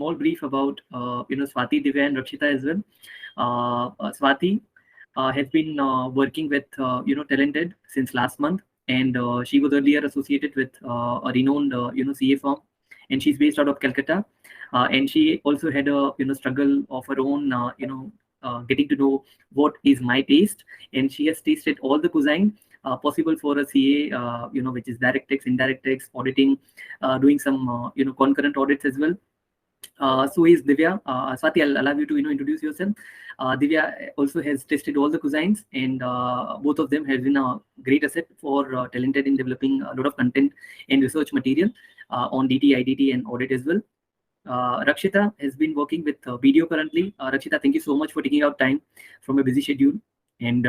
small brief about Swati, Divya, and Rakshita as well. Swati has been working with TalentAdd since last month, and she was earlier associated with a renowned CA firm, and she's based out of Calcutta. And she also had a struggle of her own, getting to know what is my taste, and she has tasted all the cuisine possible for a CA, which is direct tax, indirect tax, auditing, doing some concurrent audits as well. So is Divya. Swati, I'll allow you to introduce yourself. Divya also has tested all the cuisines, and both of them have been a great asset for TalentAdd in developing a lot of content and research material on DT, IDT, and audit as well. Rakshita has been working with video currently. Rakshita, thank you so much for taking out time from a busy schedule, and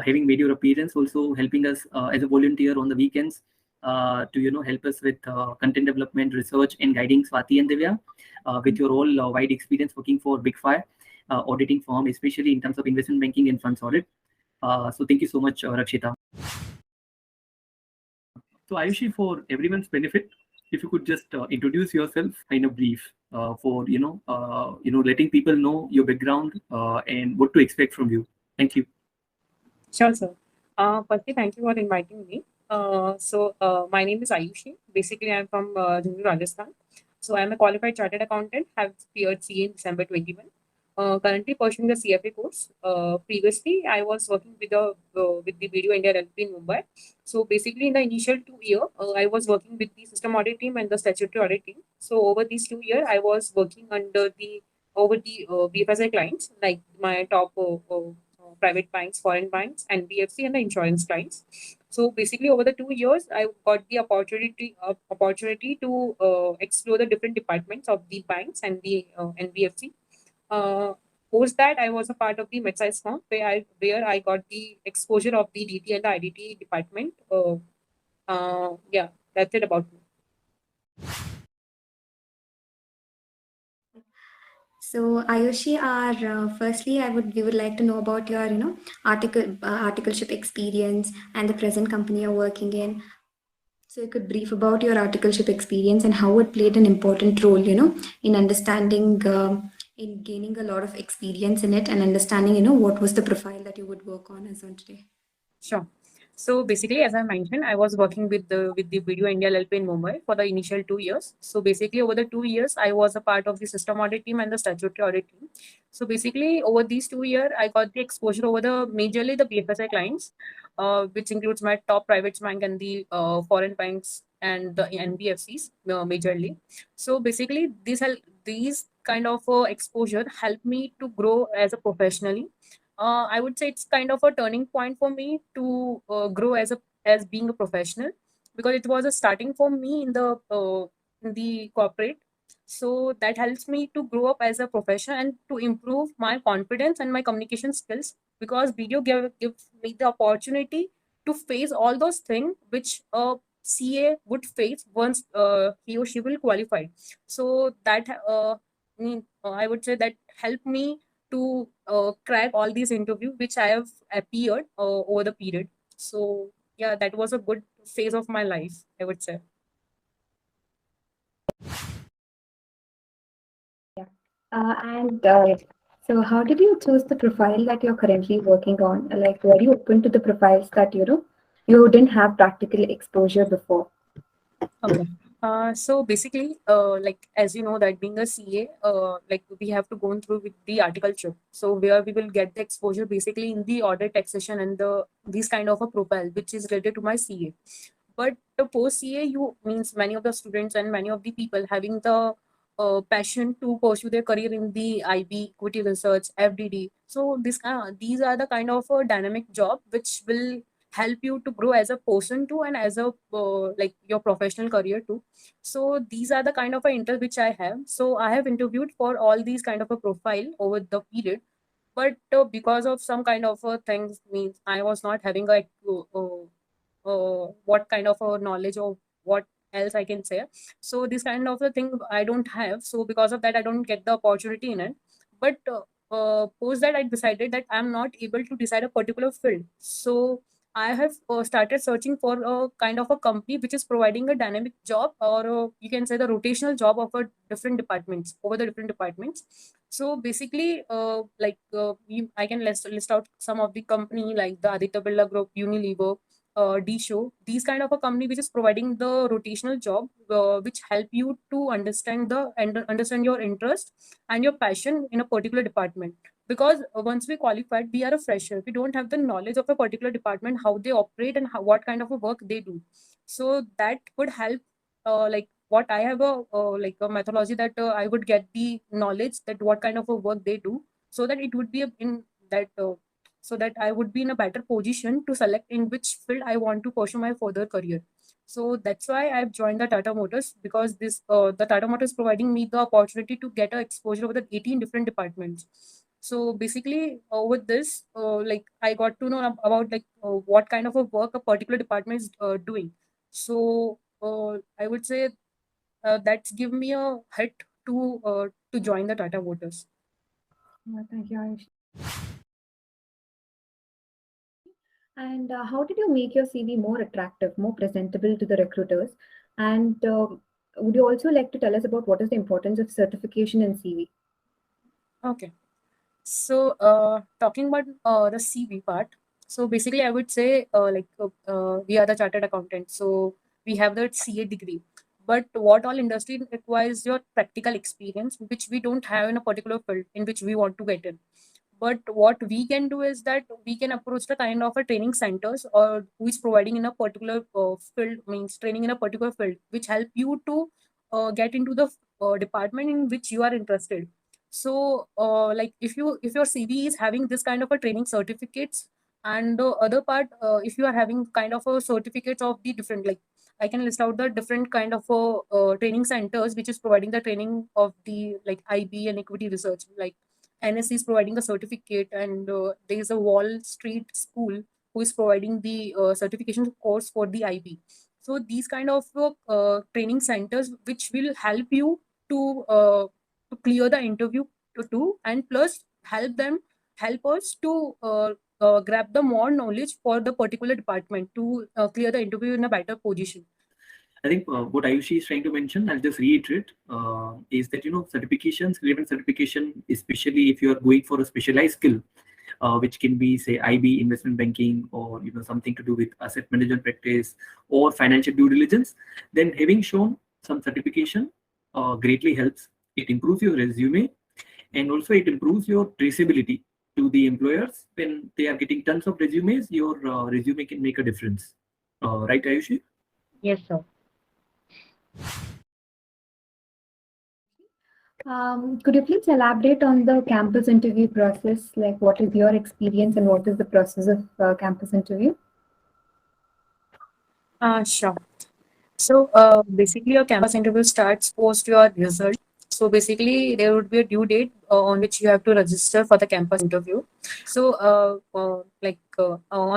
having made your appearance, also helping us as a volunteer on the weekends to help us with content development, research, and guiding Swati and Divya with your all wide experience working for Big Five auditing firm, especially in terms of investment banking and funds audit. So thank you so much, Rakshita. So Ayushi, for everyone's benefit, if you could just introduce yourself in a brief for letting people know your background and what to expect from you. Thank you. Sure, sir. Firstly, thank you for inviting me. My name is Ayushi. Basically, I'm from Dhandharia, Rajasthan. So I'm a qualified chartered accountant. Have cleared CA in December 21. Currently pursuing the CFA course. Previously, I was working with the Video India LLP in Mumbai. So basically, in the initial 2 years, I was working with the system audit team and the statutory audit team. So over these 2 years, I was working under the BFSI clients, like my top private banks, foreign banks, NBFC, and the insurance clients. So basically, over the 2 years, I got the opportunity to explore the different departments of the banks and the NBFC. Post that, I was a part of the mid-size firm where I got the exposure of the DT and the IDT department. Yeah, that's it about me. So Ayushi, firstly, we would like to know about your articleship experience and the present company you're working in. So you could brief about your articleship experience and how it played an important role, in understanding, in gaining a lot of experience in it and understanding, what was the profile that you would work on as on today. Sure. So basically, as I mentioned, I was working with the Video India LLP in Mumbai for the initial 2 years. So basically, over the 2 years, I was a part of the system audit team and the statutory audit team. So basically, over these 2 years, I got the exposure over majorly the BFSI clients, which includes my top private bank and the foreign banks and the NBFCs majorly. So basically, these kind of exposure helped me to grow as a professionally. I would say it's kind of a turning point for me to grow as being a professional, because it was a starting for me in the corporate. So that helps me to grow up as a professional and to improve my confidence and my communication skills, because video gives me the opportunity to face all those things which a CA would face once he or she will qualify. So that I would say that helped me to crack all these interviews which I have appeared over the period. So yeah, that was a good phase of my life, I would say. So how did you choose the profile that you're currently working on? Like, were you open to the profiles that, you didn't have practical exposure before? Okay. So basically, like as you know that being a CA, like we have to go through with the articleship. So where we will get the exposure basically in the audit, taxation, and these kind of a profile which is related to my CA. But the post CA, you means many of the students and many of the people having the passion to pursue their career in the IB, equity research, FDD. So these are the kind of a dynamic job which will help you to grow as a person too, and as a like your professional career too. So these are the kind of interest which I have. So I have interviewed for all these kind of a profile over the period, but because of some kind of things, means I was not having a what kind of a knowledge or what else I can say. So this kind of a thing I don't have. So because of that, I don't get the opportunity in it. But post that, I decided that I'm not able to decide a particular field. So I have started searching for a kind of a company which is providing a dynamic job, or you can say the rotational job of a different departments over the different departments. So basically, I can list out some of the company like the Aditya Birla Group, Unilever, D-Show. These kind of a company which is providing the rotational job, which help you to understand understand your interest and your passion in a particular department. Because once we qualified, we are a fresher, we don't have the knowledge of a particular department, how they operate and what kind of a work they do. So that would help, like what I have a methodology that I would get the knowledge that what kind of a work they do, so that it would be in that so that I would be in a better position to select in which field I want to pursue my further career. So that's why I've joined the Tata Motors, because this the Tata Motors is providing me the opportunity to get a exposure over the 18 different departments. So basically, with this, like I got to know about like what kind of a work a particular department is doing. So I would say that's give me a hit to join the Tata Motors. Thank you, Ayushi. And how did you make your CV more attractive, more presentable to the recruiters? And would you also like to tell us about what is the importance of certification in CV? Okay. So, talking about the CV part. So basically, I would say we are the chartered accountant, so we have the CA degree. But what all industry requires your practical experience, which we don't have in a particular field in which we want to get in. But what we can do is that we can approach the kind of a training centers or who is providing in a particular field, means training in a particular field, which help you to get into the department in which you are interested. So like if your CV is having this kind of a training certificates, and the other part, if you are having kind of a certificates of the different, like I can list out the different kind of training centers which is providing the training of the like IB and equity research. Like NSC is providing the certificate, and there is a Wall Street School who is providing the certification course for the IB. So these kind of training centers which will help you to clear the interview to do, and plus help us to grab the more knowledge for the particular department to clear the interview in a better position. I think what Ayushi is trying to mention, I'll just reiterate, is that certifications, relevant certification, especially if you are going for a specialized skill, which can be say IB, investment banking, or something to do with asset management practice or financial due diligence, then having shown some certification greatly helps. It improves your resume, and also it improves your traceability to the employers. When they are getting tons of resumes, your resume can make a difference. Right, Ayushi? Yes, sir. Could you please elaborate on the campus interview process? Like, what is your experience and what is the process of campus interview? Sure. So basically, your campus interview starts post your result. So basically, there would be a due date on which you have to register for the campus interview. So on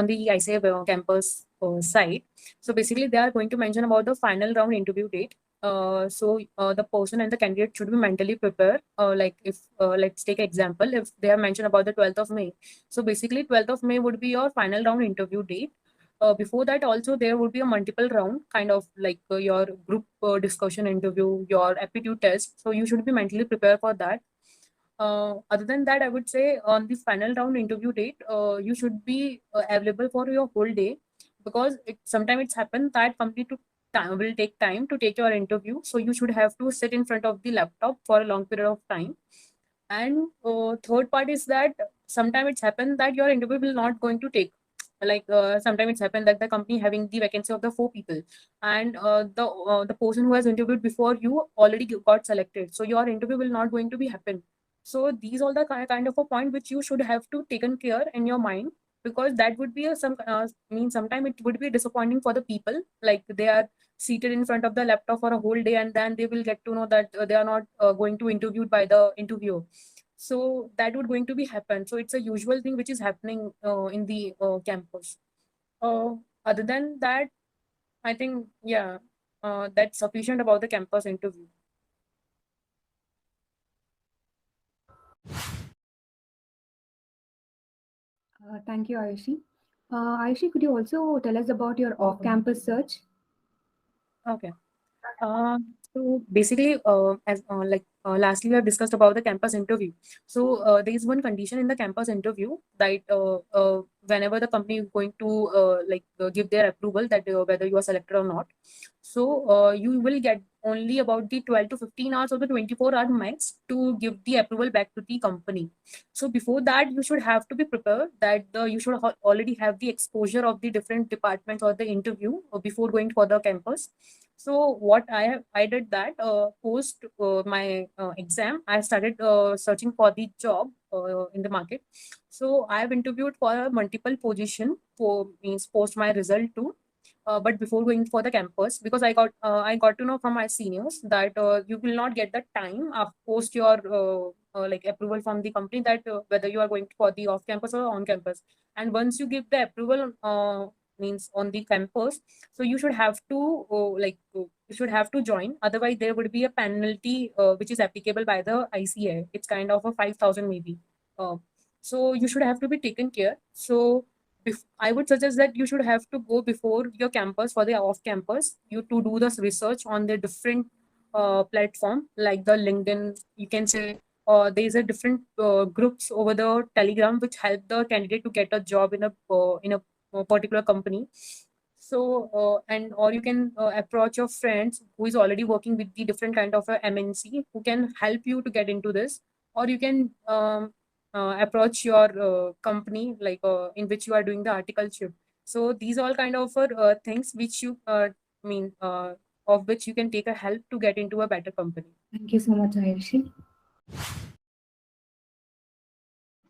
the ICA campus site, so basically they are going to mention about the final round interview date. The person and the candidate should be mentally prepared. Like if let's take an example, if they have mentioned about the 12th of May, so basically 12th of May would be your final round interview date. Before that also there would be a multiple round, kind of like your group discussion interview, your aptitude test, so you should be mentally prepared for that. Other than that, I would say on the final round interview date, you should be available for your whole day, because sometimes it's happened that company will take time to take your interview, so you should have to sit in front of the laptop for a long period of time. And third part is that sometimes it's happened that your interview will not going to take, like sometimes it's happened that the company having the vacancy of the 4 people, and the person who has interviewed before you already got selected, so your interview will not going to be happen. So these all the kind of a point which you should have to taken care in your mind, because that would be sometimes it would be disappointing for the people, like they are seated in front of the laptop for a whole day, and then they will get to know that they are not going to interviewed by the interviewer. So that would going to be happen. So it's a usual thing which is happening in the campus. uh, Other than that, I think, yeah, that's sufficient about the campus interview. Thank you, Ayushi. Ayushi, could you also tell us about your off-campus search? Okay. So basically, as lastly we have discussed about the campus interview. So there is one condition in the campus interview that whenever the company is going to give their approval that whether you are selected or not, so you will get only about the 12 to 15 hours or the 24-hour max to give the approval back to the company. So before that, you should have to be prepared that you should already have the exposure of the different departments or the interview before going for the campus. So what I did that post my exam, I started searching for the job in the market. So I have interviewed for a multiple position for means post my result too. But before going for the campus, because I got to know from my seniors that you will not get the time post your like approval from the company that whether you are going for the off campus or on campus. And once you give the approval means on the campus, so you should have to you should have to join, otherwise there would be a penalty which is applicable by the ICA. It's kind of a 5,000 maybe. So you should have to be taken care. So I would suggest that you should have to go before your campus for the off campus you to do this research on the different platform like the LinkedIn, you can say. There's a different groups over the Telegram which help the candidate to get a job in a particular company. So and or you can approach your friends who is already working with the different kind of a MNC who can help you to get into this. Or you can approach your company like in which you are doing the articleship. So these all kind of things which you mean of which you can take a help to get into a better company. Thank you so much, Ayushi.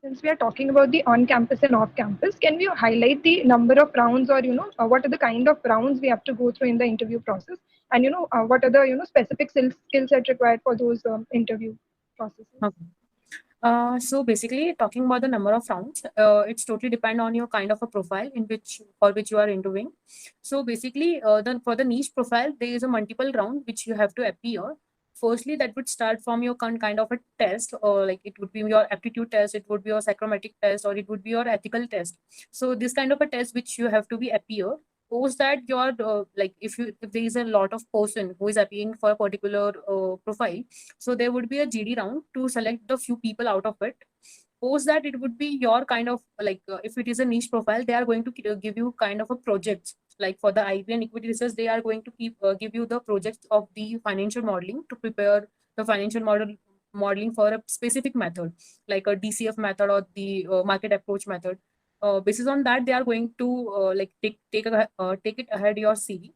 Since we are talking about the on-campus and off-campus, can we highlight the number of rounds, or what are the kind of rounds we have to go through in the interview process, and what are the specific skill set required for those interview processes? Okay. So basically, talking about the number of rounds, it's totally depend on your kind of a profile in which for which you are interviewing. So basically, for the niche profile, there is a multiple round which you have to appear. Firstly, that would start from your kind of a test, or like it would be your aptitude test, it would be your psychometric test, or it would be your ethical test. So this kind of a test which you have to be appear. Post that your like if there is a lot of person who is appearing for a particular profile, so there would be a GD round to select the few people out of it. Post that it would be your kind of like if it is a niche profile, they are going to give you kind of a project. Like for the IB and equity research, they are going to give you the projects of the financial modeling to prepare the financial modeling for a specific method, like a DCF method or the market approach method. Basis on that, they are going to take it ahead your CV.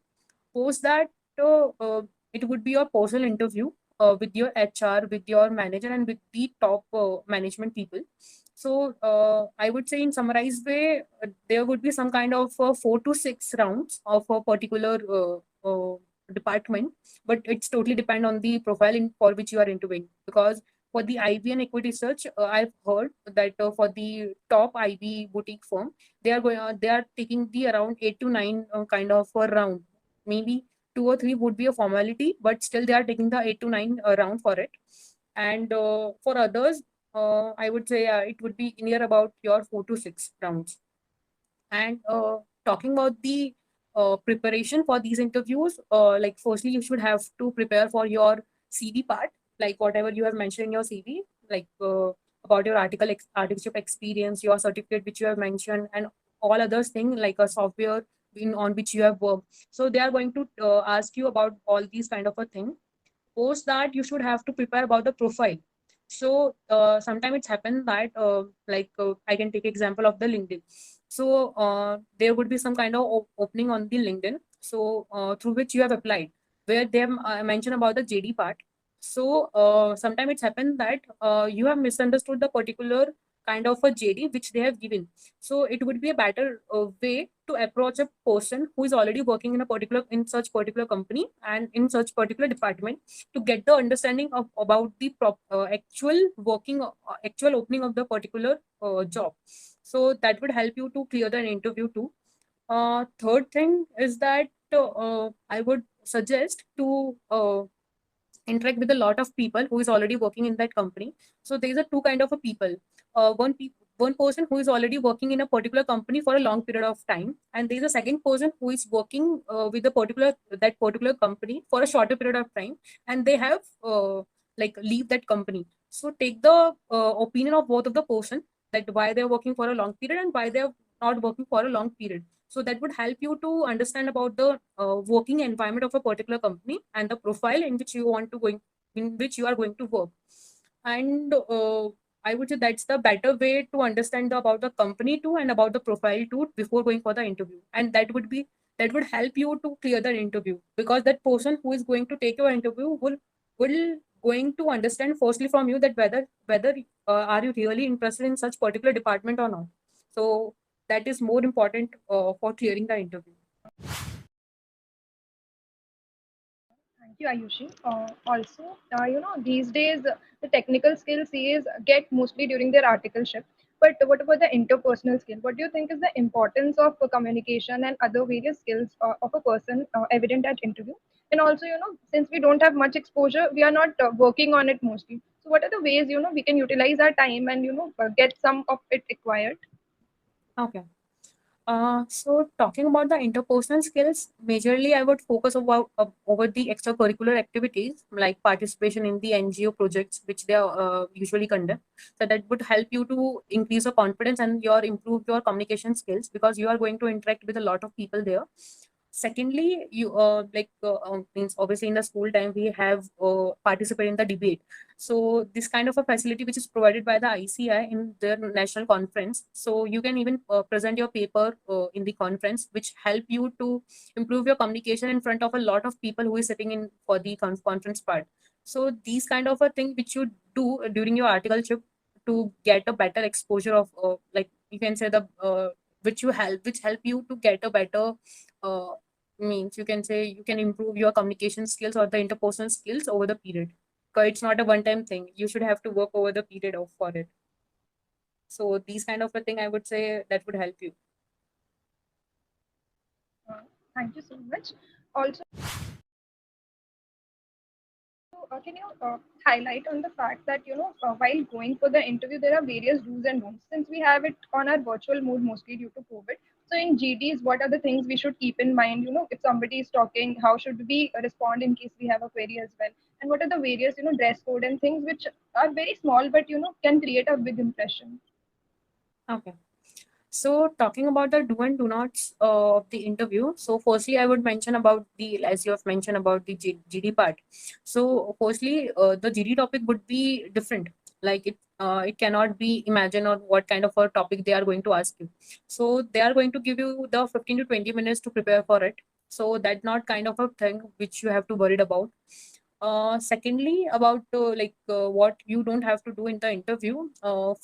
Post that it would be your personal interview with your HR, with your manager, and with the top management people. So I would say in summarized way, there would be some kind of 4 to 6 rounds of a particular department, but it's totally depend on the profile for which you are interviewing. Because for the IB and equity research, I've heard that for the top IB boutique firm, they are taking the around 8 to 9 kind of a round. Maybe 2 or 3 would be a formality, but still they are taking the 8 to 9 round for it. And for others, I would say it would be near about your 4 to 6 rounds. And talking about the preparation for these interviews, like firstly, you should have to prepare for your CV part, like whatever you have mentioned in your CV, like about your articleship experience, your certificate which you have mentioned, and all others thing like a software on which you have worked. So they are going to ask you about all these kind of a thing. Post that, you should have to prepare about the profile. So sometimes it's happened that I can take example of the LinkedIn. So there would be some kind of opening on the LinkedIn, so through which you have applied, where they have mentioned about the JD part. So sometimes it's happened that you have misunderstood the particular kind of a JD which they have given. So it would be a better way to approach a person who is already working in such particular company and in such particular department, to get the understanding of about the actual working actual opening of the particular job. So that would help you to clear the interview too. Third thing is that I would suggest to interact with a lot of people who is already working in that company. So there is a two kind of a people. One one person who is already working in a particular company for a long period of time, and there is a second person who is working with the particular company for a shorter period of time, and they have leave that company. So take the opinion of both of the person, that why they are working for a long period and why they are not working for a long period. So that would help you to understand about the working environment of a particular company and the profile in which you are going to work. And I would say that's the better way to understand about the company too and about the profile too before going for the interview. And that would help you to clear the interview, because that person who is going to take your interview will going to understand firstly from you that whether are you really interested in such particular department or not. So that is more important for clearing the interview. Thank you, Ayushi. Also, these days the technical skills is get mostly during their articleship. But what about the interpersonal skill? What do you think is the importance of communication and other various skills of a person evident at interview? And also, since we don't have much exposure, we are not working on it mostly. So, what are the ways we can utilize our time and get some of it acquired? Okay. So talking about the interpersonal skills, majorly I would focus over the extracurricular activities like participation in the NGO projects which they usually conduct. So that would help you to increase your confidence and improve your communication skills, because you are going to interact with a lot of people there. Secondly, you means obviously in the school time we have participated in the debate. So this kind of a facility which is provided by the ICI in their national conference. So you can even present your paper in the conference, which help you to improve your communication in front of a lot of people who is sitting in for the conference part. So these kind of a thing which you do during your articleship to get a better exposure of you can say the which help you to get a better uh, means you can say you can improve your communication skills or the interpersonal skills over the period, because it's not a one-time thing. You should have to work over the period of for it. So these kind of a thing I would say that would help you. Thank you so much. Also, can you highlight on the fact that while going for the interview there are various do's and don'ts, since we have it on our virtual mode mostly due to COVID. So in GDs, what are the things we should keep in mind? If somebody is talking, how should we respond in case we have a query as well? And what are the various dress code and things which are very small but can create a big impression? Okay. So talking about the do and do nots of the interview. So firstly, I would mention about as you have mentioned about the GD part. So firstly, the GD topic would be different. Like it cannot be imagined on what kind of a topic they are going to ask you. So they are going to give you the 15 to 20 minutes to prepare for it. So that's not kind of a thing which you have to worry about. Secondly, about what you don't have to do in the interview.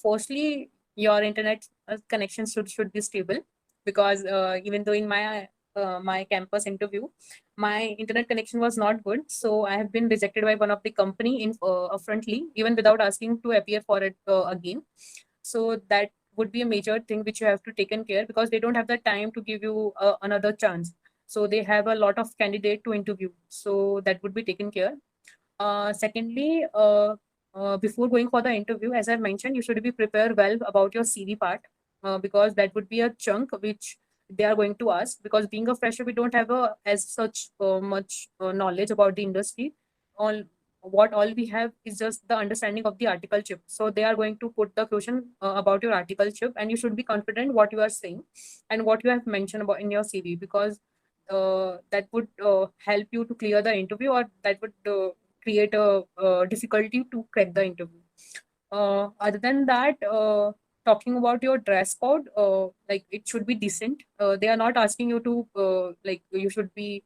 Firstly, your internet connection should be stable, because even though in my campus interview my internet connection was not good, so I have been rejected by one of the company in upfrontly, even without asking to appear for it again. So that would be a major thing which you have to take in care, because they don't have the time to give you another chance. So they have a lot of candidate to interview, so that would be taken care. Secondly, before going for the interview, as I mentioned, you should be prepared well about your CV part, because that would be a chunk which they are going to ask. Because being a fresher, we don't have as such much knowledge about the industry. All we have is just the understanding of the articleship. So they are going to put the question about your articleship, and you should be confident what you are saying and what you have mentioned about in your CV, because that would help you to clear the interview, or that would create a difficulty to crack the interview. Other than that, talking about your dress code, like it should be decent. They are not asking you to like you should be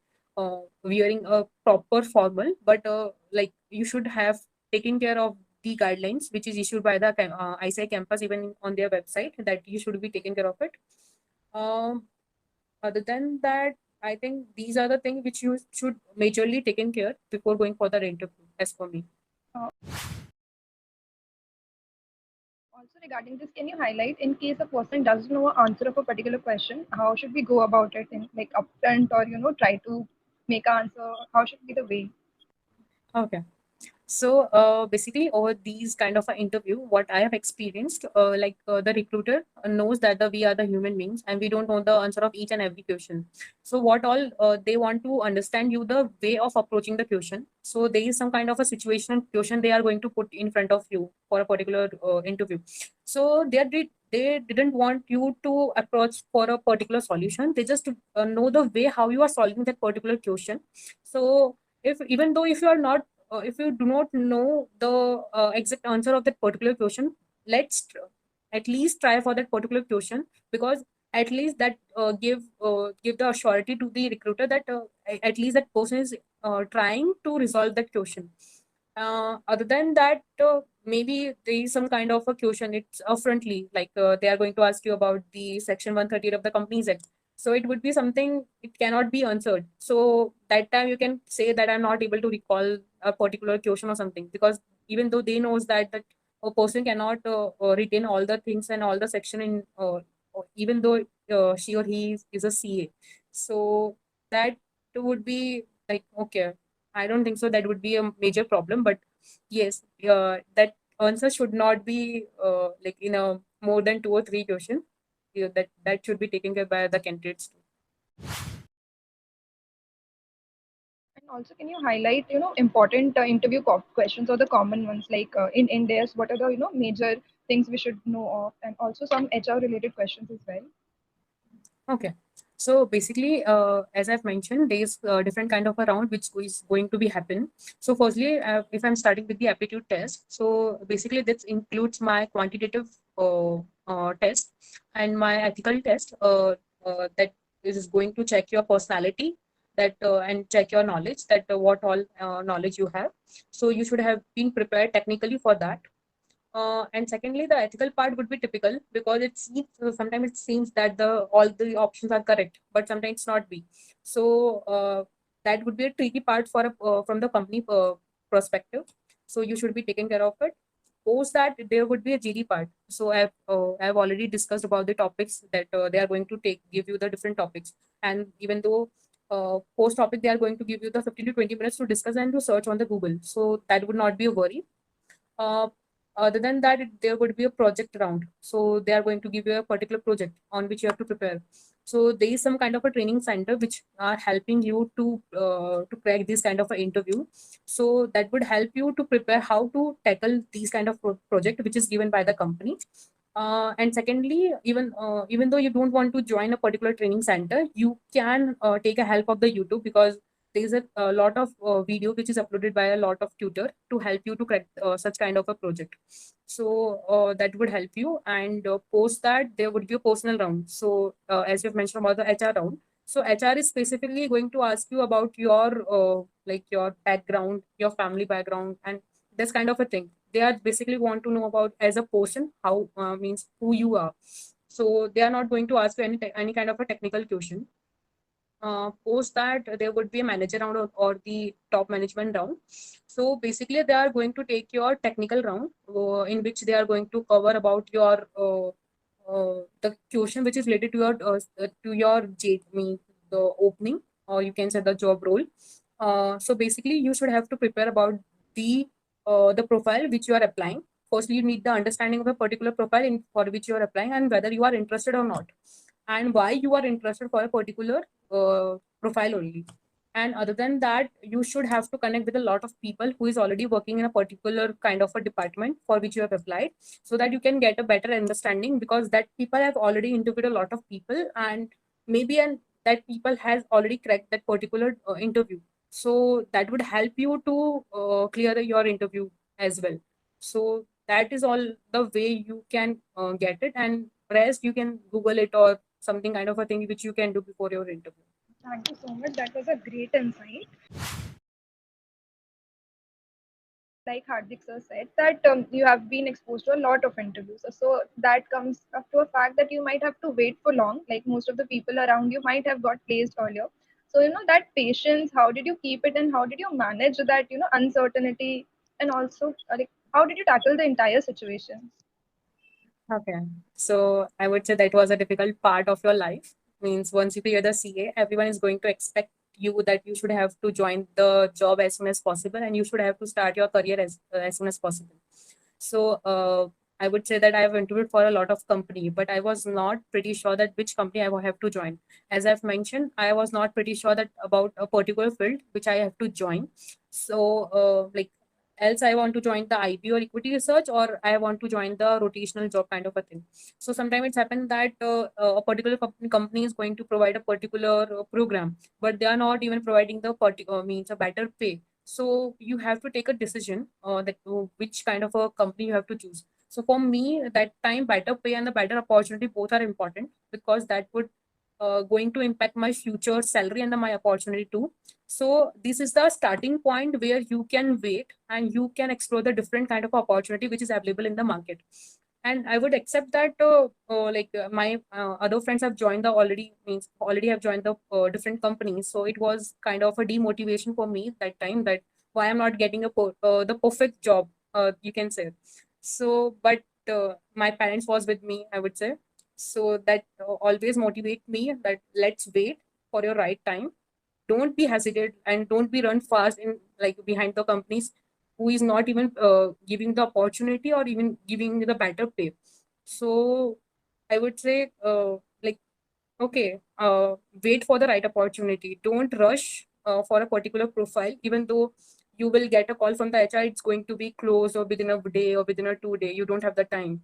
wearing a proper formal, but like you should have taken care of the guidelines which is issued by the ICI campus, even on their website, that you should be taking care of it. Other than that, I think these are the things which you should majorly taken care before going for the interview, as for me. Also regarding this, can you highlight in case a person doesn't know an answer of a particular question, how should we go about it in like upfront or try to make an answer? How should be the way? Okay. So basically, over these kind of an interview, what I have experienced, the recruiter knows that we are the human beings and we don't know the answer of each and every question. So what all they want to understand you the way of approaching the question. So there is some kind of a situational question they are going to put in front of you for a particular interview. So they didn't want you to approach for a particular solution. They just know the way how you are solving that particular question. So if even though if you do not know the exact answer of that particular question, at least try for that particular question, because at least that give the surety to the recruiter that at least that person is trying to resolve that question. Other than that, maybe there is some kind of a question. It's upfrontly, like they are going to ask you about the Section 138 of the Companies Act. So it would be something it cannot be answered. So that time you can say that I'm not able to recall a particular question or something, because even though they knows that a person cannot retain all the things and all the section in even though she or he is a CA. So that would be like, okay, I don't think so that would be a major problem. But yes, that answer should not be like in a more than 2 or 3 questions. Yeah, that should be taken care by the candidates too. And also, can you highlight, important interview questions or the common ones, like in India, what are the, major things we should know of, and also some HR related questions as well. Okay. So basically, as I've mentioned, there's different kind of a round which is going to be happen. So firstly, if I'm starting with the aptitude test, so basically this includes my quantitative test and my ethical test that is going to check your personality that and check your knowledge, that what all knowledge you have. So you should have been prepared technically for that. And secondly, the ethical part would be typical, because sometimes it seems that all the options are correct, but sometimes it's not be. So that would be a tricky part from the company perspective. So you should be taking care of it. Post that, there would be a GD part. So I've already discussed about the topics that they are going to give you the different topics, and even though post topic they are going to give you the 15 to 20 minutes to discuss and to search on the Google. So that would not be a worry. uh, Other than that, there would be a project round. So they are going to give you a particular project on which you have to prepare. So there is some kind of a training center which are helping you to crack this kind of an interview. So that would help you to prepare how to tackle these kind of project which is given by the company. And secondly, even though you don't want to join a particular training center, you can take a help of the YouTube, because there is a lot of video which is uploaded by a lot of tutor to help you to crack such kind of a project. So that would help you. And post that, there would be a personal round. So as you've mentioned about the HR round, so HR is specifically going to ask you about your like your background, your family background, and this kind of a thing. They are basically want to know about as a person how means who you are. So they are not going to ask you any kind of a technical question. Post that, there would be a manager round, or the top management round. So basically they are going to take your technical round, in which they are going to cover about your the question which is related to your mean the opening, or you can say the job role. So basically you should have to prepare about the profile which you are applying. Firstly, you need the understanding of a particular profile for which you are applying, and whether you are interested or not, and why you are interested for a particular profile only. And other than that, you should have to connect with a lot of people who is already working in a particular kind of a department for which you have applied, so that you can get a better understanding, because that people have already interviewed a lot of people, and maybe that people has already cracked that particular interview. So that would help you to clear your interview as well. So that is all the way you can get it, and rest you can Google it, or something kind of a thing which you can do before your interview. Thank you so much. That was a great insight. Like Hardik sir said, that you have been exposed to a lot of interviews. So that comes up to a fact that you might have to wait for long. Like most of the people around you might have got placed earlier. So, that patience, how did you keep it, and how did you manage that, uncertainty, and also like how did you tackle the entire situation? Okay. So I would say that was a difficult part of your life. Means once you clear the CA, everyone is going to expect you that you should have to join the job as soon as possible, and you should have to start your career as soon as possible. So I would say that I have interviewed for a lot of company, but I was not pretty sure that which company I will have to join. As I've mentioned, I was not pretty sure that about a particular field which I have to join. So like else I want to join the IB or equity research, or I want to join the rotational job kind of a thing. So sometimes it's happened that a particular company is going to provide a particular program, but they are not even providing the means a better pay. So you have to take a decision that which kind of a company you have to choose. So for me, that time, better pay and the better opportunity both are important, because that would going to impact my future salary and my opportunity too. So this is the starting point where you can wait and you can explore the different kind of opportunity which is available in the market. And I would accept that my other friends have joined the already have joined the different companies. So it was kind of a demotivation for me that time, that why I'm not getting the perfect job, you can say. So, but my parents was with me, I would say. So that always motivate me that let's wait for your right time. Don't be hesitant and don't be run fast in like behind the companies who is not even giving the opportunity or even giving the better pay. So I would say okay, wait for the right opportunity. Don't rush for a particular profile, even though you will get a call from the HR, it's going to be closed or within a day or within a 2 day. You don't have the time.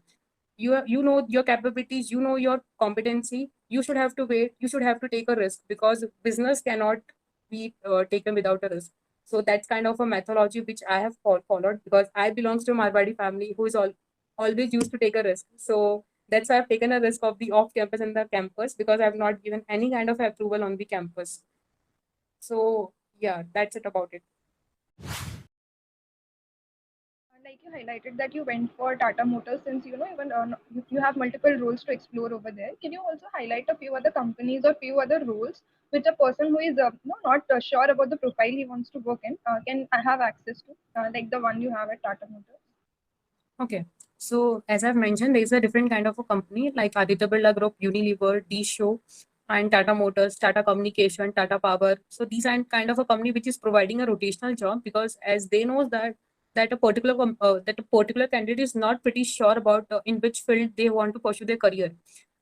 You know your capabilities, you know your competency. You should have to wait. You should have to take a risk, because business cannot be taken without a risk. So that's kind of a methodology which I have followed, because I belongs to a Marwadi family who is always used to take a risk. So that's why I've taken a risk of the off campus and the campus, because I've not given any kind of approval on the campus. So yeah, that's it about it. Like you highlighted that you went for Tata Motors, since even you have multiple roles to explore over there. Can you also highlight a few other companies or few other roles which a person who is not sure about the profile he wants to work in can have access to, like the one you have at Tata Motors? Okay. So as I've mentioned, there is a different kind of a company like Aditya Birla Group, Unilever, D-Show, and Tata Motors, Tata Communication, Tata Power. So these are kind of a company which is providing a rotational job, because as they know that a particular candidate is not pretty sure about in which field they want to pursue their career.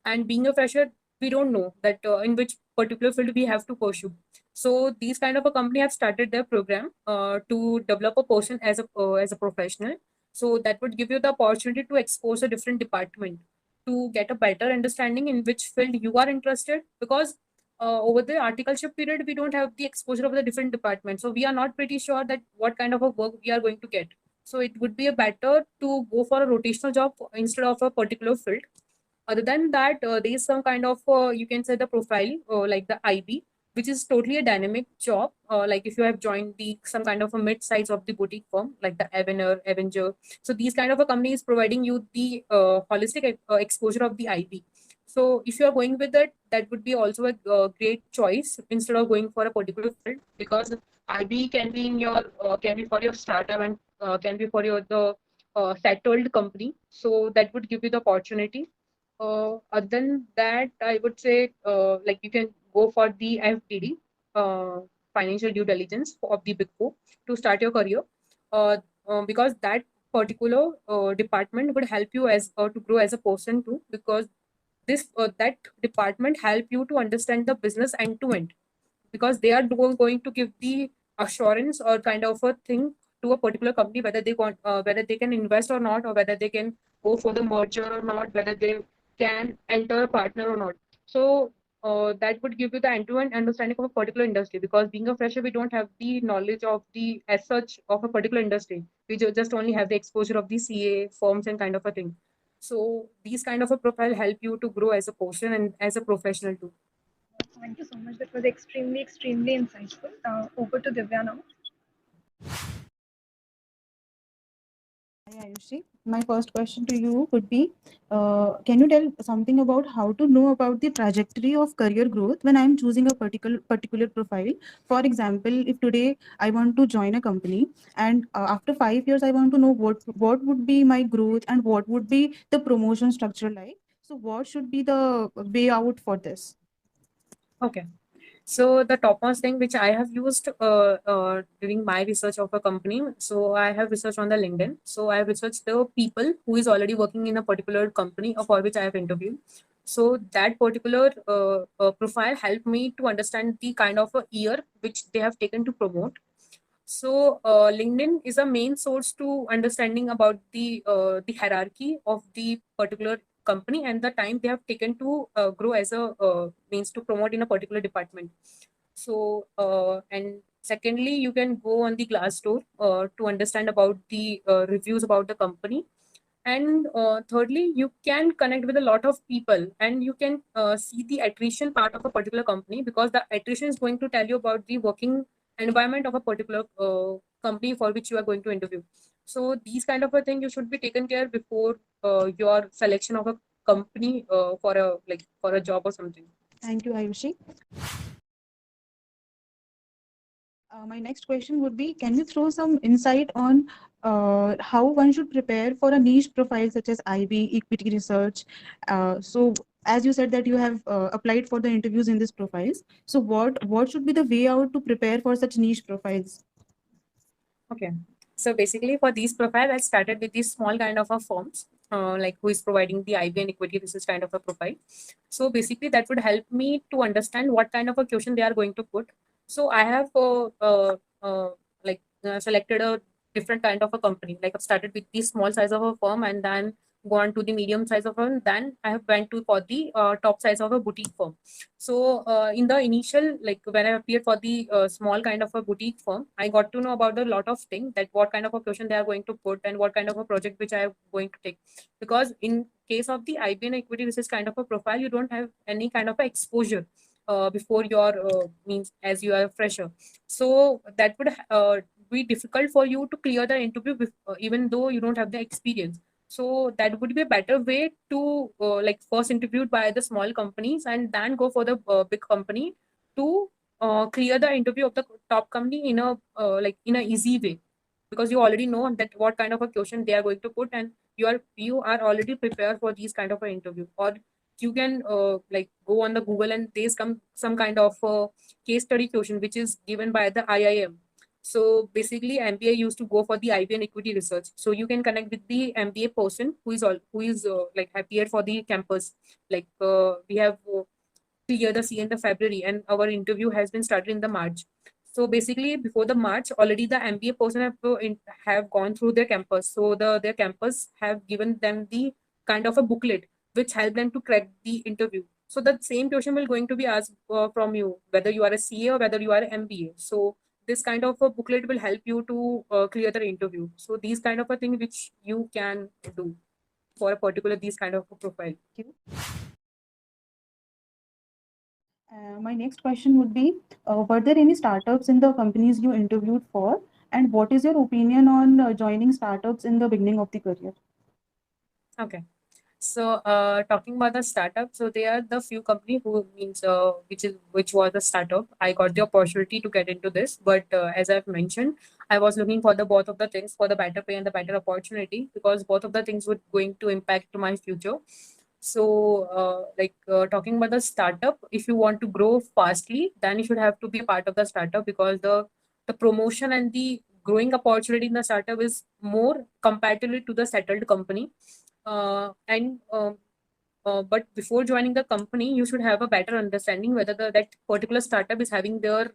And being a fresher, we don't know that in which particular field we have to pursue. So these kind of a company have started their program to develop a person as a professional. So that would give you the opportunity to expose a different department, to get a better understanding in which field you are interested, because over the articleship period we don't have the exposure of the different departments, so we are not pretty sure that what kind of a work we are going to get. So it would be a better to go for a rotational job instead of a particular field. Other than that, there is some kind of you can say the profile like the IB, which is totally a dynamic job. Like if you have joined the some kind of a mid size of the boutique firm like the Avenger. So these kind of a company is providing you the holistic exposure of the IB. So if you are going with it, that would be also a great choice instead of going for a particular field, because IB can be in your can be for your startup, and can be for your the settled company. So that would give you the opportunity. Other than that, I would say like you can go for the FDD, financial due diligence of the Big Four, to start your career, because that particular department would help you as to grow as a person too, because this that department help you to understand the business end to end, because they are going to give the assurance or kind of a thing to a particular company, whether they want whether they can invest or not, or whether they can go for the merger or not, whether they can enter a partner or not. So that would give you the end-to-end understanding of a particular industry, because being a fresher we don't have the knowledge of the as such of a particular industry. We just only have the exposure of the CA firms and kind of a thing. So these kind of a profile help you to grow as a person and as a professional too. Thank you so much. That was extremely, extremely insightful. Over to Divya now. Hi, Ayushi. My first question to you would be, can you tell something about how to know about the trajectory of career growth when I'm choosing a particular profile? For example, if today I want to join a company, and after 5 years I want to know what would be my growth and what would be the promotion structure like. So what should be the way out for this? Okay. So the topmost thing which I have used during my research of a company, so I have researched on the LinkedIn. So I have researched the people who is already working in a particular company or for which I have interviewed. So that particular profile helped me to understand the kind of a year which they have taken to promote. So LinkedIn is a main source to understanding about the hierarchy of the particular company and the time they have taken to grow as a means to promote in a particular department. So and secondly, you can go on the Glassdoor to understand about the reviews about the company. And thirdly, you can connect with a lot of people and you can see the attrition part of a particular company, because the attrition is going to tell you about the working environment of a particular company for which you are going to interview. So these kind of a thing you should be taken care before your selection of a company for a job or something. Thank you, Ayushi. My next question would be, can you throw some insight on how one should prepare for a niche profile such as IB, equity research? So as you said that you have applied for the interviews in these profiles. So what should be the way out to prepare for such niche profiles? Okay. So basically for these profile, I started with these small kind of a forms, like who is providing the IB and equity research kind of a profile. So basically that would help me to understand what kind of a question they are going to put. So I have selected a different kind of a company. Like I've started with the small size of a firm and then gone to the medium size of one. Then I have went to for the top size of a boutique firm. So in the initial, like when I appeared for the small kind of a boutique firm, I got to know about a lot of things, that what kind of a question they are going to put and what kind of a project which I am going to take. Because in case of the IB equity research kind of a profile, you don't have any kind of a exposure before your means as you are a fresher. So that would be difficult for you to clear the interview even though you don't have the experience. So that would be a better way to like first interviewed by the small companies and then go for the big company to clear the interview of the top company in a in a easy way, because you already know that what kind of a question they are going to put, and you are already prepared for these kind of an interview. Or you can like go on the Google and there's some kind of case study question which is given by the IIM. So basically, MBA used to go for the IB and equity research. So you can connect with the MBA person who is like appeared for the campus. Like we have cleared the C in the February, and our interview has been started in the March. So basically, before the March, already the MBA person have gone through their campus. So their campus have given them the kind of a booklet which help them to crack the interview. So the same question will going to be asked from you, whether you are a CA or whether you are an MBA. So this kind of a booklet will help you to clear the interview. So these kind of a thing which you can do for a particular these kind of a profile. Thank you. My next question would be, were there any startups in the companies you interviewed for? And what is your opinion on joining startups in the beginning of the career? Okay. So talking about the startup, so they are the few company who means which was a startup. I got the opportunity to get into this, but as I've mentioned, I was looking for the both of the things, for the better pay and the better opportunity, because both of the things would going to impact my future. So talking about the startup, if you want to grow fastly, then you should have to be a part of the startup, because the promotion and the growing opportunity in the startup is more comparatively to the settled company. But before joining the company, you should have a better understanding whether that particular startup is having their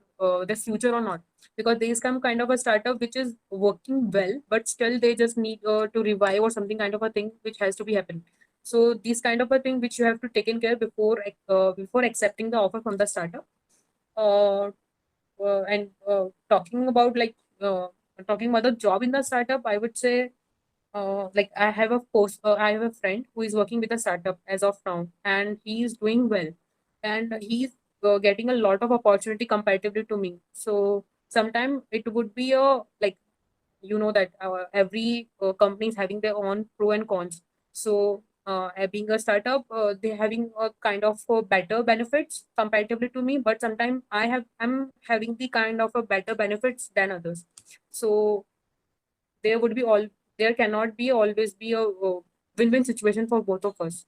future or not. Because there is some kind of a startup which is working well, but still they just need to revive or something kind of a thing which has to be happening. So these kind of a thing which you have to take in care before accepting the offer from the startup. Uh, and talking about the job in the startup, I would say like I have a friend who is working with a startup as of now, and he is doing well, and he's getting a lot of opportunity comparatively to me. So sometimes it would be a like, you know that every company is having their own pro and cons. So being a startup, they're having a kind of better benefits comparatively to me, but sometimes I'm having the kind of a better benefits than others. So there would be all there cannot be always be a win-win situation for both of us.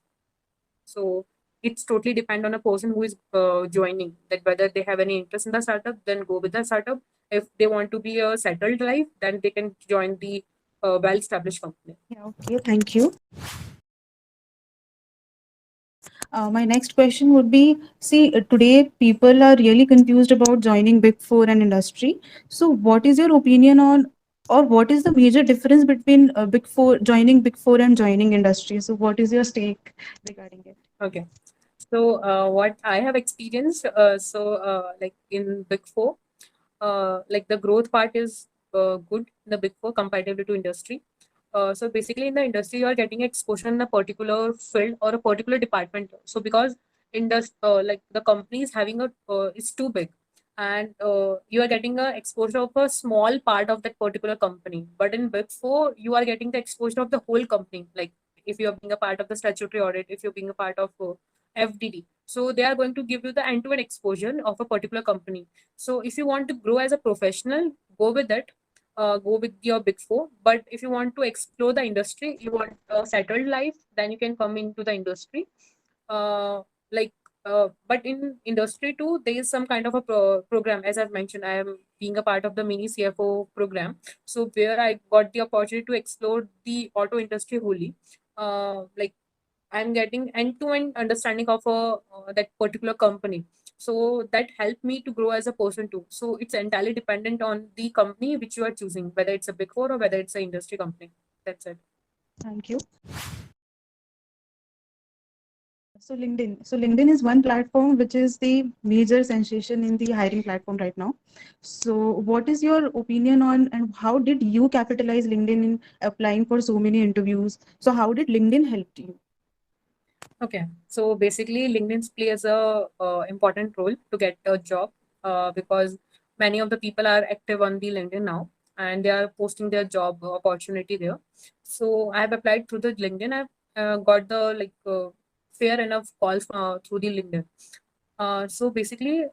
So it's totally depend on a person who is joining, that whether they have any interest in the startup, then go with the startup. If they want to be a settled life, then they can join the well-established company. Yeah, okay, thank you. My next question would be, see, today people are really confused about joining Big Four and industry. So what is your opinion on, or what is the major difference between joining Big Four and joining industry? So what is your stake regarding it? Okay. So what I have experienced, like in Big Four, like the growth part is good in the Big Four comparatively to industry. So basically in the industry, you are getting exposure in a particular field or a particular department. So because like the company is having it's too big, and you are getting a exposure of a small part of that particular company. But in Big Four, you are getting the exposure of the whole company. Like if you are being a part of the statutory audit, if you're being a part of FDD, so they are going to give you the end-to-end exposure of a particular company. So if you want to grow as a professional, go with it. Go with your Big Four. But if you want to explore the industry, you want a settled life, then you can come into the industry. Uh, like, but in industry too, there is some kind of a program. As I've mentioned, I am being a part of the mini CFO program. So where I got the opportunity to explore the auto industry wholly. Like I'm getting end-to-end understanding of that particular company. So that helped me to grow as a person too. So it's entirely dependent on the company which you are choosing, whether it's a Big Four or whether it's an industry company. That's it. Thank you. So LinkedIn is one platform which is the major sensation in the hiring platform right now. So what is your opinion on, and how did you capitalize LinkedIn in applying for so many interviews? So how did LinkedIn help you? Okay, so basically LinkedIn plays a important role to get a job because many of the people are active on the LinkedIn now, and they are posting their job opportunity there. So I have applied through the LinkedIn. I've got the fair enough calls through the LinkedIn. So basically,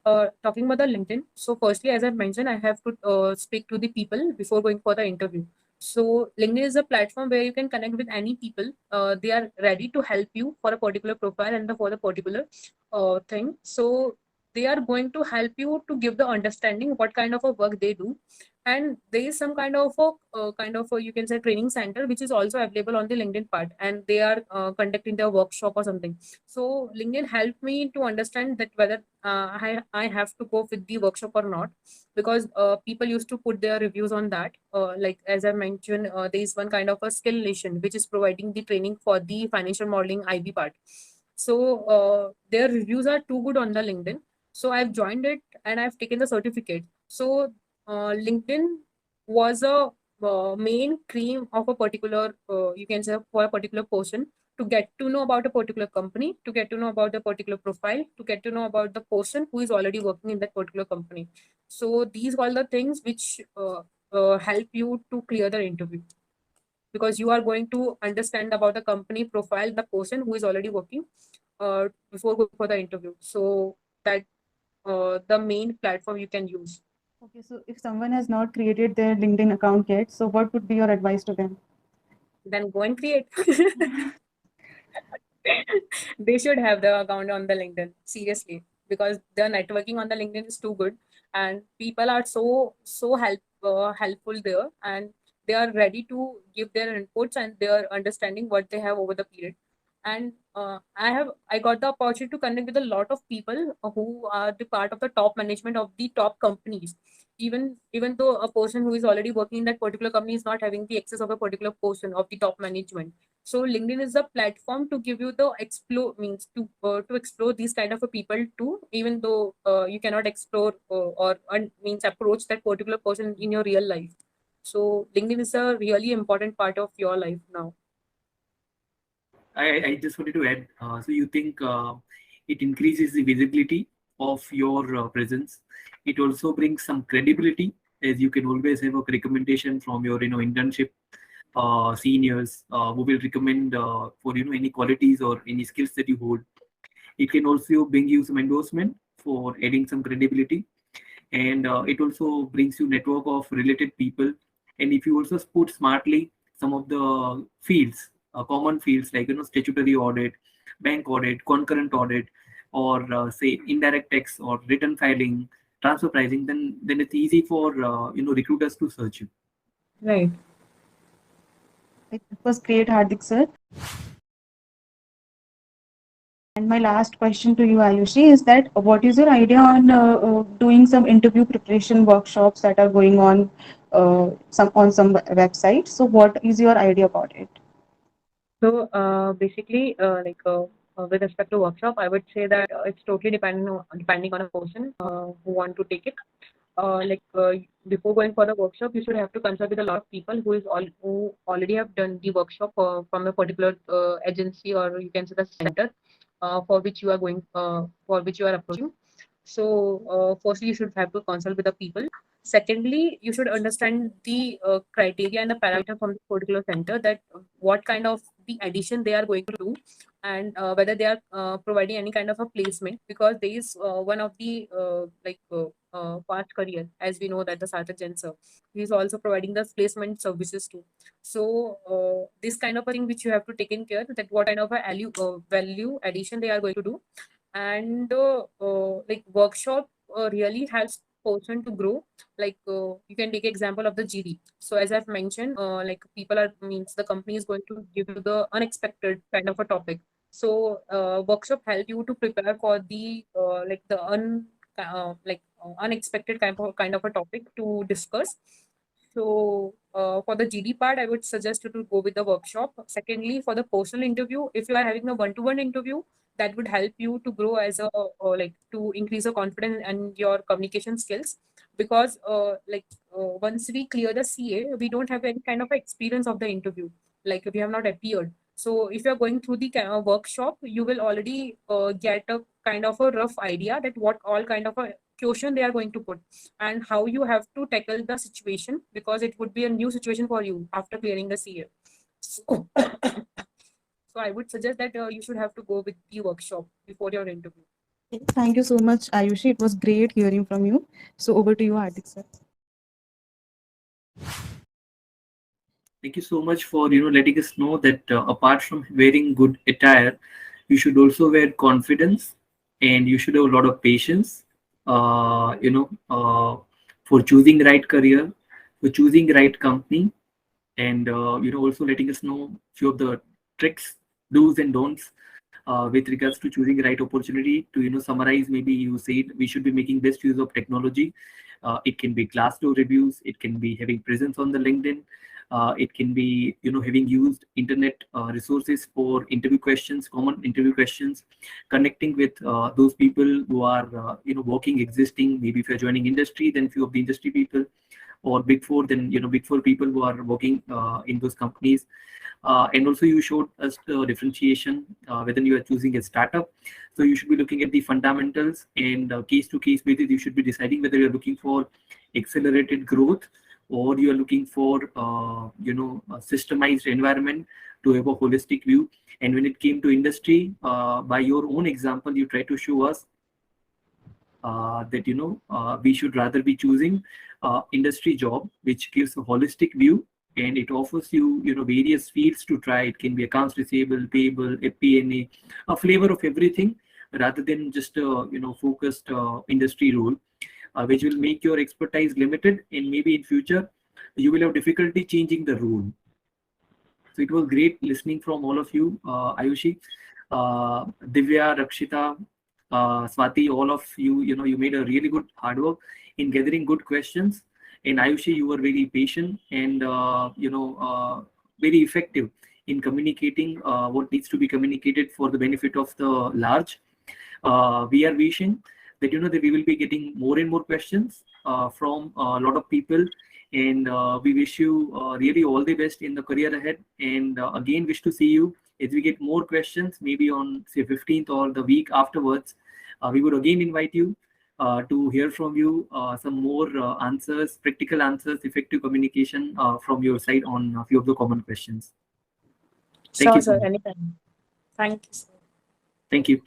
talking about the LinkedIn. So firstly, as I mentioned, I have to speak to the people before going for the interview. So LinkedIn is a platform where you can connect with any people. They are ready to help you for a particular profile and for the particular thing. So they are going to help you to give the understanding what kind of a work they do. And there is some kind of a, you can say, training center which is also available on the LinkedIn part, and they are conducting their workshop or something. So LinkedIn helped me to understand that whether I have to go with the workshop or not, because people used to put their reviews on that. Like as I mentioned, there is one kind of a skill nation which is providing the training for the financial modeling IB part. So their reviews are too good on the LinkedIn. So I've joined it and I've taken the certificate. So LinkedIn was a main cream of a particular, you can say, for a particular person, to get to know about a particular company, to get to know about the particular profile, to get to know about the person who is already working in that particular company. So these are all the things which help you to clear the interview, because you are going to understand about the company profile, the person who is already working before going for the interview. So that the main platform you can use. Okay, so if someone has not created their LinkedIn account yet, so what would be your advice to them? Then go and create. They should have the account on the LinkedIn, seriously, because the networking on the LinkedIn is too good, and people are so helpful there, and they are ready to give their inputs, and they are understanding what they have over the period. And I got the opportunity to connect with a lot of people who are the part of the top management of the top companies. Even though a person who is already working in that particular company is not having the access of a particular person of the top management. So LinkedIn is the platform to give you the explore, means to explore these kind of a people too, even though you cannot explore means approach that particular person in your real life. So LinkedIn is a really important part of your life now. I just wanted to add, so you think it increases the visibility of your presence. It also brings some credibility, as you can always have a recommendation from your internship seniors who will recommend for any qualities or any skills that you hold. It can also bring you some endorsement for adding some credibility, and it also brings you network of related people. And if you also put smartly some of the fields, common fields like statutory audit, bank audit, concurrent audit, or say indirect tax or return filing, transfer pricing, then it's easy for recruiters to search you. Right. It was great, Hardik sir. And my last question to you, Ayushi, is that what is your idea on doing some interview preparation workshops that are going on some websites? So, what is your idea about it? So basically, with respect to workshop, I would say that it's totally depending on a person who want to take it. Before going for the workshop, you should have to consult with a lot of people who already have done the workshop from a particular agency, or you can say the center for which you are going for which you are approaching. So firstly, you should have to consult with the people. Secondly, you should understand the criteria and the parameter from the particular center, that what kind of the addition they are going to do, and whether they are providing any kind of a placement, because there is one of the past career, as we know that the Sarthak Jain sir, he is also providing the placement services too. So this kind of a thing which you have to take in care, that what kind of a value addition they are going to do. And workshop really helps person to grow. You can take example of the GD. So as I've mentioned, people are means the company is going to give you the unexpected kind of a topic. So workshop help you to prepare for the unexpected kind of a topic to discuss. So for the GD part, I would suggest you to go with the workshop. Secondly, for the personal interview, if you are having a one-to-one interview, that would help you to grow as a to increase your confidence and your communication skills. Because once we clear the CA, we don't have any kind of experience of the interview. Like we have not appeared. So if you are going through the workshop, you will already get a kind of a rough idea that what all kind of a question they are going to put, and how you have to tackle the situation, because it would be a new situation for you after clearing the CA. So, so I would suggest that you should have to go with the workshop before your interview. Thank you so much, Ayushi. It was great hearing from you. So, over to you, Hardik sir. Thank you so much for letting us know that apart from wearing good attire, you should also wear confidence, and you should have a lot of patience. For choosing right career, for choosing right company, and also letting us know few of the tricks, do's and don'ts with regards to choosing right opportunity. To summarize, maybe you said we should be making best use of technology. It can be Glassdoor reviews, it can be having presence on the LinkedIn, it can be having used internet resources for interview questions, common interview questions, connecting with those people who are working, existing. Maybe if you're joining industry, then few of the industry people, or big four, then big four people who are working in those companies. And also you showed us the differentiation whether you are choosing a startup. So you should be looking at the fundamentals, and case to case basis you should be deciding whether you're looking for accelerated growth, or you are looking for a systemized environment to have a holistic view. And when it came to industry, by your own example, you try to show us that we should rather be choosing industry job, which gives a holistic view, and it offers you various fields to try. It can be accounts receivable, payable, FP&A, a flavor of everything, rather than just a focused industry role, which will make your expertise limited, and maybe in future you will have difficulty changing the role. So it was great listening from all of you, Ayushi, Divya, Rakshita, Swati, all of you. You made a really good hard work in gathering good questions. And Ayushi, you were very patient and very effective in communicating what needs to be communicated for the benefit of the large. We are wishing that that we will be getting more and more questions from a lot of people, and we wish you really all the best in the career ahead. And again, wish to see you as we get more questions, maybe on say 15th or the week afterwards. We would again invite you to hear from you some more answers, practical answers, effective communication from your side on a few of the common questions. Thank Sure, you so sir. much. Anytime. Thank you, sir. Thank you.